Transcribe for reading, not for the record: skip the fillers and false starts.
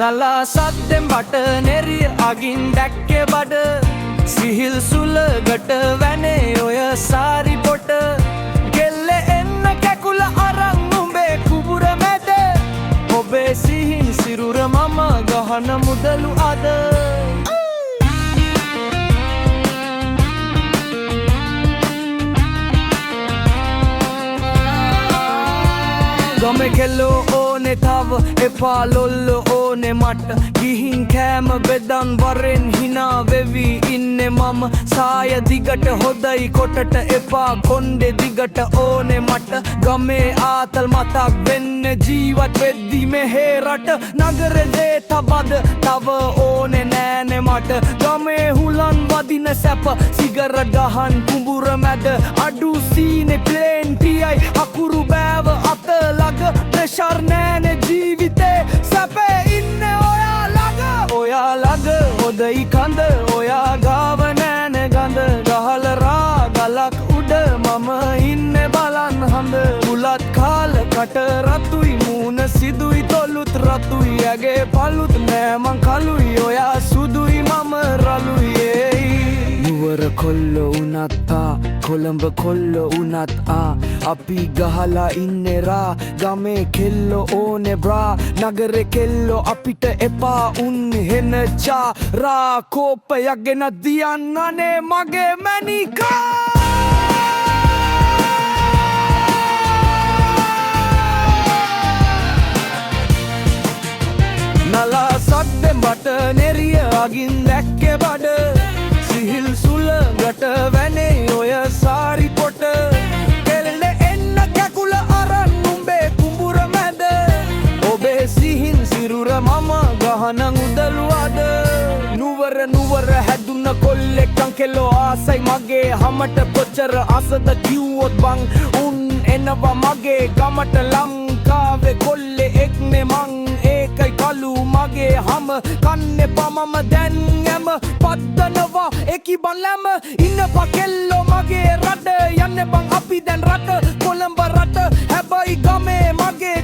නලා සද්දෙන් බට නෙරිය අගින් දැක්කේ බඩ සිහිල් සුලගට වැනේ ඔය සාරි පොට කෙල්ල එන්න කැකුල අරන් උඹේ කුබුර මැද ඔබේ සිහින් සිරුර මම ගහන මුදලු අද ගම කෙල්ලෝ ඕනේ තව එපා ලොල්ල ඕනේ මට ගිහින් කෑම බෙදන් වරෙන් හිනා වෙවි ඉන්නේ මම සාය දිගට හොදයි කොටට එපා කොණ්ඩේ දිගට ඕනේ මට ගමේ ආතල් මතක් වෙන්න ජීවත් වෙද්දි මෙහෙ රට නගරේ දේ තබද තව ඕනේ නෑනේ මට ගමේ හුලන් වදින සැප සිගරට් ගහන් කුඹුර මැද අඩු සීනේ ප්ලේන්ටියයි අකුරු බෑව අත ප්‍රෙෂර් නෑනේ ජීවිතේ සැපේ ඉන්නේ ඔයා ළඟ හොදයි කඳ ඔයා ගාව නෑනේ ගඳ ගහල රා ගලක් උඩ මම ඉන්නේ බලන් හඳ බුලත් කාල කට රතුයි මූණ සිදුයි තොලුත් රතුයි ඇගේ පළුත් නෑ මං කළුයි ඔයා සුදුයි මම රළුයි නුවර කොල්ල උනත් කොළඹ කොල්ල උනත් අපි ගහලා ඉන්නේ රා ගමේ කෙල්ලෝ ඕනේ බ්‍රා නගරේ කෙල්ලෝ අපිට එපා උන් හෙන චා රා කෝපයක් ගෙන දියන්නනේ මගේ මැනිකා නලා සද්දෙන් බට නෙරිය අගින් දැක්කේ බඩ සිහිල් සුලගට වැනේ ඔය සාරි පොට කෙල්ල එන්න කැකුල අරන් උඹේ කුඹුර මැද ඔබේ සිහින් සිරුර මම ගහන උදලු අද නුවර හැදුන කොල්ලෙක් කෙල්ලෝ ආසයි මගේ හමට කොච්චර අසද කිව්වොත් බං උන් එනවා මගේ ගමට ලංකාවේ කොල්ලේ එක්නේ මං ඒකයි කලු මගේ හම කන්නේ පමම දැන් ඇම පත්තනවා එකි බන් ලැම ඉන්න පකෙල්ලෝ මගේ රට යන්න බං අපි දැන් රට කොළඹ රට හැබයි ගමේ මගේ